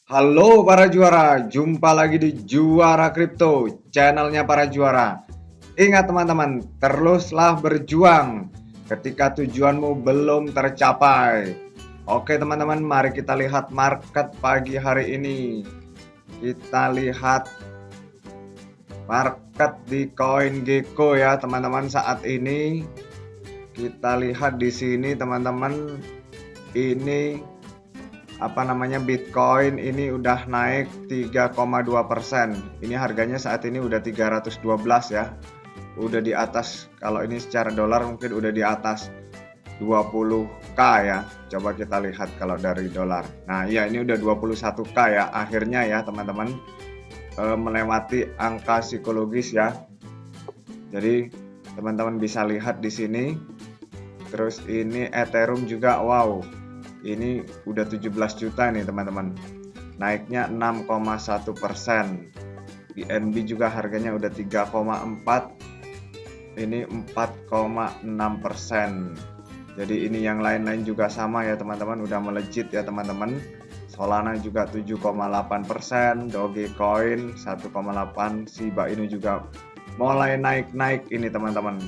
Halo para juara, jumpa lagi di Juara Kripto, channelnya para juara. Ingat teman-teman, teruslah berjuang ketika tujuanmu belum tercapai. Oke teman-teman, mari kita lihat market pagi hari ini. Kita lihat market di CoinGecko ya teman-teman saat ini. Kita lihat di sini teman-teman, ini Bitcoin ini udah naik 3,2%. Ini harganya saat ini udah 312 ya. Udah di atas, kalau ini secara dolar mungkin udah di atas 20k ya. Coba kita lihat kalau dari dolar. Nah, iya ini udah 21k ya akhirnya ya teman-teman, melewati angka psikologis ya. Jadi teman-teman bisa lihat di sini. Terus ini Ethereum juga, wow. Ini udah 17 juta nih teman-teman, naiknya 6,1%. BNB juga harganya udah 3,4, ini 4,6%. Jadi ini yang lain-lain juga sama ya teman-teman, udah melejit ya teman-teman. Solana juga 7,8%, Dogecoin 1,8%, Shiba Inu juga mulai naik-naik ini teman-teman.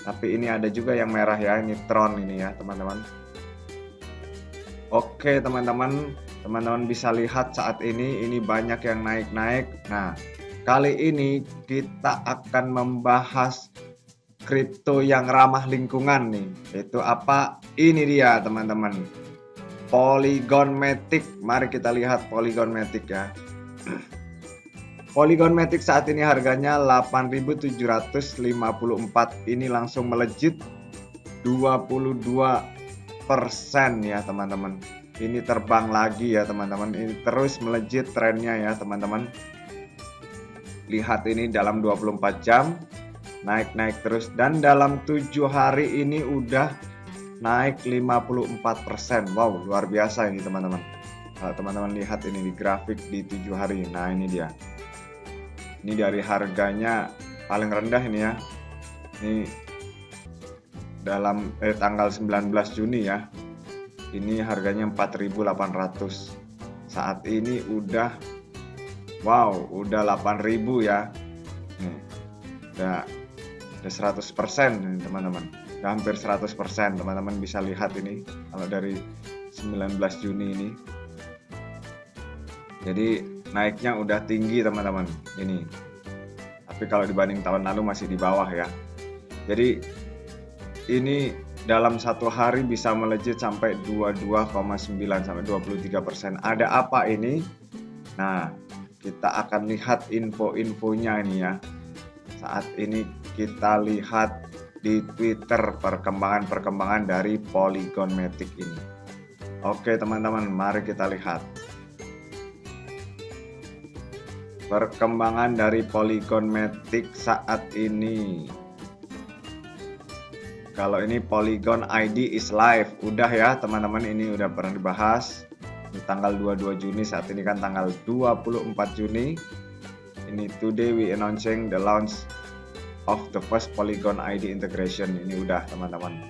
Tapi ini ada juga yang merah ya, ini Tron ini ya teman-teman. Oke teman-teman bisa lihat saat ini banyak yang naik-naik. Nah, kali ini kita akan membahas kripto yang ramah lingkungan nih. Itu apa? Ini dia teman-teman, Polygon Matic. Mari kita lihat Polygon Matic ya. Polygon Matic saat ini harganya 8.754. Ini langsung melejit 22% ya teman-teman. Ini terbang lagi ya teman-teman. Ini terus melejit trennya ya teman-teman. Lihat ini dalam 24 jam naik-naik terus, dan dalam 7 hari ini udah naik 54%. Wow, luar biasa ini teman-teman. Kalau teman-teman lihat ini di grafik di 7 hari. Nah, ini dia. Ini dari harganya paling rendah ini ya. Ini dalam tanggal 19 Juni ya. Ini harganya 4.800. Saat ini udah 8.000 ya. Nih, udah 100% nih teman-teman. Udah hampir 100%. Teman-teman bisa lihat ini kalau dari 19 Juni ini. Jadi naiknya udah tinggi teman-teman ini. Tapi kalau dibanding tahun lalu masih di bawah ya. Jadi ini dalam satu hari bisa melejit sampai 22,9 sampai 23%. Ada apa ini? Nah, kita akan lihat info-infonya ini ya. Saat ini kita lihat di Twitter perkembangan dari Polygon Matic ini. Oke teman-teman, mari kita lihat perkembangan dari Polygon Matic saat ini. Kalau ini Polygon ID is live, udah ya teman-teman, ini udah pernah dibahas di tanggal 22 Juni. Saat ini kan tanggal 24 Juni. Ini today we announcing the launch of the first Polygon ID integration. Ini udah teman-teman.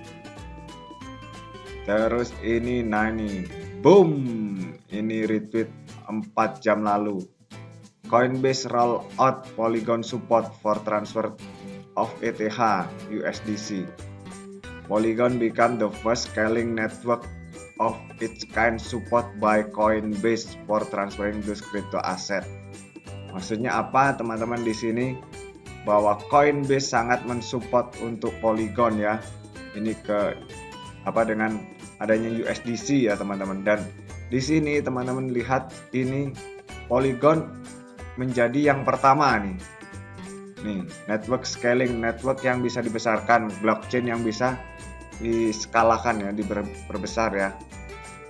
Terus ini boom, ini retweet 4 jam lalu. Coinbase roll out Polygon support for transfer of ETH USDC. Polygon become the first scaling network of its kind support by Coinbase for transferring those crypto asset. Maksudnya apa teman-teman di sini? Bahwa Coinbase sangat mensupport untuk Polygon ya. Ini dengan adanya USDC ya teman-teman. Dan di sini teman-teman lihat ini Polygon menjadi yang pertama nih. Network scaling, network yang bisa dibesarkan, blockchain yang bisa diskalakan ya, diperbesar ya,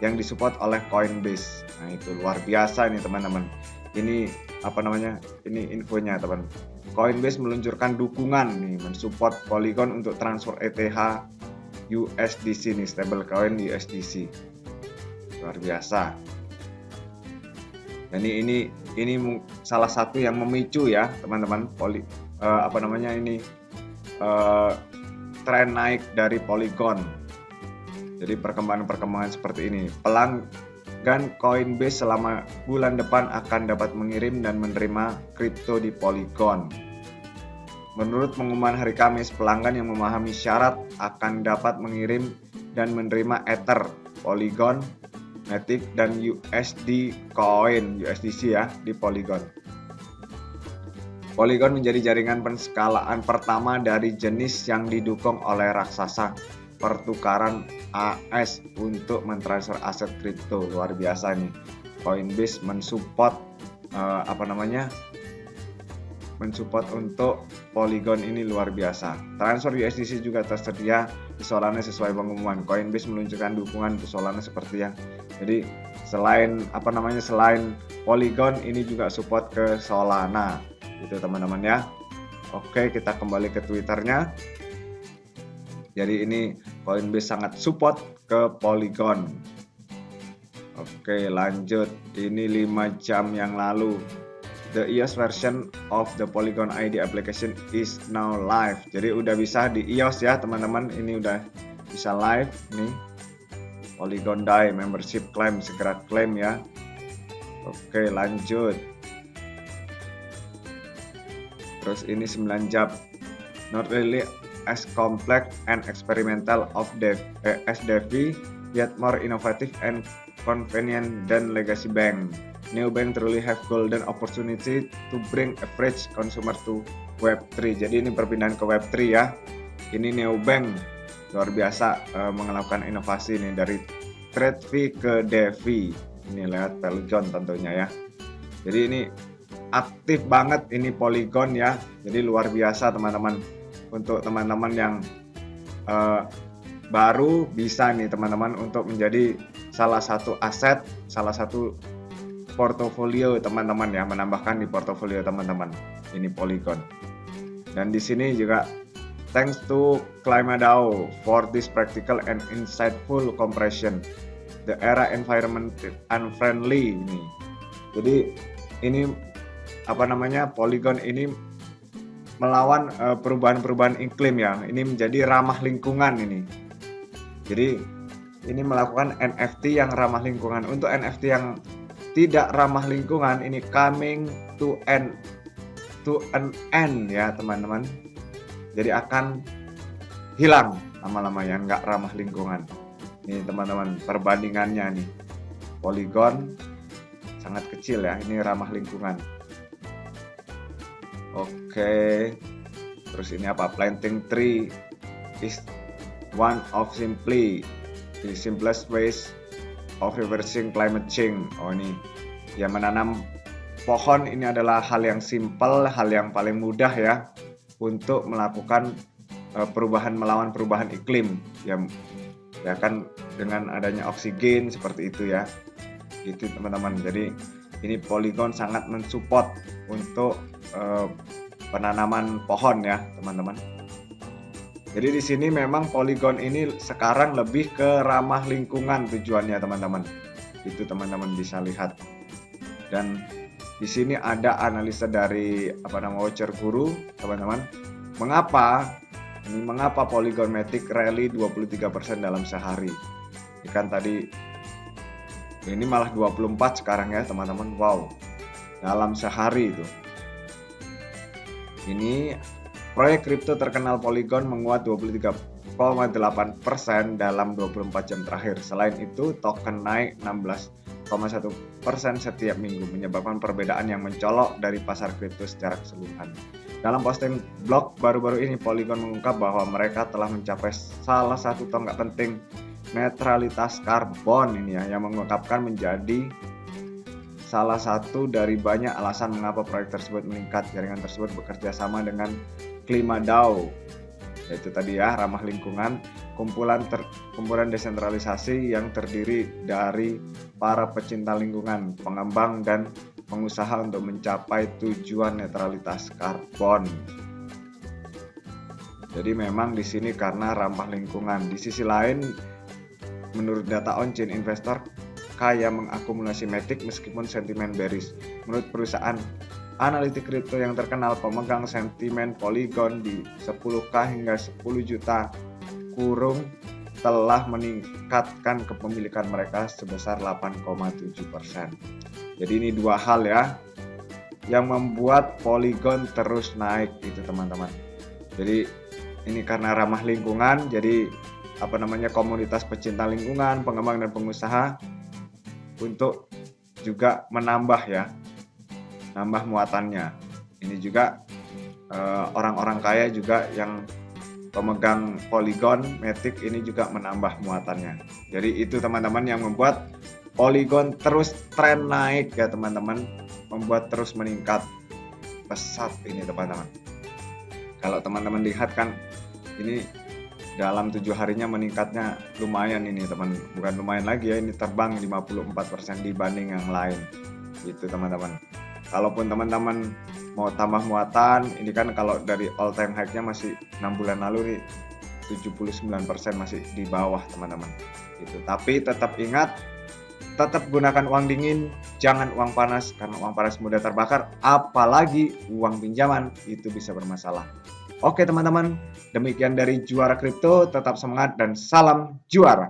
yang disupport oleh Coinbase. Nah, itu luar biasa nih teman-teman. Ini ini infonya teman. Coinbase meluncurkan dukungan nih, mensupport Polygon untuk transfer ETH USDC nih, stablecoin USDC. Luar biasa. Dan ini salah satu yang memicu ya teman-teman, tren naik dari Polygon. Jadi perkembangan seperti ini pelan dan Coinbase selama bulan depan akan dapat mengirim dan menerima kripto di Polygon. Menurut pengumuman hari Kamis, pelanggan yang memahami syarat akan dapat mengirim dan menerima Ether, Polygon, Matic, dan USD Coin, USDC ya, di Polygon. Polygon menjadi jaringan penskalaan pertama dari jenis yang didukung oleh raksasa pertukaran AS untuk mentransfer aset kripto. Luar biasa nih. Coinbase mensupport mensupport untuk Polygon ini luar biasa. Transfer USDC juga tersedia di Solana sesuai pengumuman. Coinbase meluncurkan dukungan untuk Solana seperti yang. Jadi selain Polygon ini juga support ke Solana. Itu teman-teman ya. Oke, kita kembali ke Twitternya. Jadi ini Coinbase sangat support ke Polygon. Oke, lanjut. Ini 5 jam yang lalu. The iOS version of the Polygon ID application is now live. Jadi udah bisa di iOS ya teman-teman. Ini udah bisa live nih. Polygon DAI membership claim, segera klaim ya. Oke, lanjut. Terus ini 9 jam. Not really as complex and experimental as DeFi, yet more innovative and convenient than legacy bank. Neobank truly have golden opportunity to bring average consumer to Web3. Jadi ini perpindahan ke Web3 ya. Ini Neobank luar biasa melakukan inovasi nih dari TradeVi ke DeFi. Ini lewat Polygon tentunya ya. Jadi ini aktif banget ini Polygon ya. Jadi luar biasa teman-teman. Untuk teman-teman yang baru bisa nih teman-teman untuk menjadi salah satu aset, salah satu portofolio teman-teman ya, menambahkan di portofolio teman-teman ini Polygon. Dan di sini juga thanks to Climadao for this practical and insightful compression. The era environment unfriendly ini. Jadi ini Polygon ini melawan perubahan-perubahan iklim ya. Ini menjadi ramah lingkungan ini. Jadi ini melakukan NFT yang ramah lingkungan. Untuk NFT yang tidak ramah lingkungan ini coming to an end ya teman-teman. Jadi akan hilang lama-lama yang nggak ramah lingkungan. Ini teman-teman perbandingannya nih. Polygon sangat kecil ya, ini ramah lingkungan. Oke. Terus ini apa? Planting tree is one of the simplest ways of reversing climate change. Oh ini ya, menanam pohon ini adalah hal yang simpel, hal yang paling mudah ya untuk melakukan melawan perubahan iklim ya kan, dengan adanya oksigen seperti itu ya. Itu teman-teman. Jadi ini Polygon sangat mensupport untuk penanaman pohon ya teman-teman. Jadi di sini memang Polygon ini sekarang lebih ke ramah lingkungan tujuannya teman-teman. Itu teman-teman bisa lihat. Dan di sini ada analisa dari Watcher Guru teman-teman. Mengapa Polygon Matic rally 23% dalam sehari? Ini kan tadi ini malah 24 sekarang ya teman-teman. Wow. Dalam sehari itu. Ini proyek kripto terkenal Polygon menguat 23,8% dalam 24 jam terakhir. Selain itu, token naik 16,1% setiap minggu, menyebabkan perbedaan yang mencolok dari pasar kripto secara keseluruhan. Dalam posting blog baru-baru ini, Polygon mengungkap bahwa mereka telah mencapai salah satu tonggak penting netralitas karbon ini ya, yang mengungkapkan menjadi salah satu dari banyak alasan mengapa proyek tersebut meningkat. Jaringan tersebut bekerja sama dengan Climadao, yaitu tadi ya, ramah lingkungan, kumpulan desentralisasi yang terdiri dari para pecinta lingkungan, pengembang, dan pengusaha untuk mencapai tujuan netralitas karbon. Jadi memang di sini karena ramah lingkungan. Di sisi lain, menurut data on-chain, investor kaya mengakumulasi Matic meskipun sentimen bearish. Menurut perusahaan analitik kripto yang terkenal, pemegang sentimen Polygon di 10k hingga 10 juta telah meningkatkan kepemilikan mereka sebesar 8,7%. Jadi ini dua hal ya yang membuat Polygon terus naik itu teman-teman. Jadi ini karena ramah lingkungan, jadi komunitas pecinta lingkungan, pengembang dan pengusaha untuk juga menambah muatannya. Ini juga orang-orang kaya juga yang pemegang Polygon Matic ini juga menambah muatannya. Jadi itu teman-teman yang membuat Polygon terus tren naik ya teman-teman, membuat terus meningkat pesat ini teman-teman. Kalau teman-teman lihat kan ini dalam 7 harinya meningkatnya lumayan ini teman, bukan lumayan lagi ya, ini terbang 54% dibanding yang lain itu teman-teman. Kalaupun teman-teman mau tambah muatan, ini kan kalau dari all time high-nya masih 6 bulan lalu nih 79% masih di bawah teman-teman itu. Tapi tetap ingat, tetap gunakan uang dingin, jangan uang panas, karena uang panas mudah terbakar, apalagi uang pinjaman itu bisa bermasalah. Oke teman-teman, demikian dari Juara Kripto, tetap semangat dan salam juara.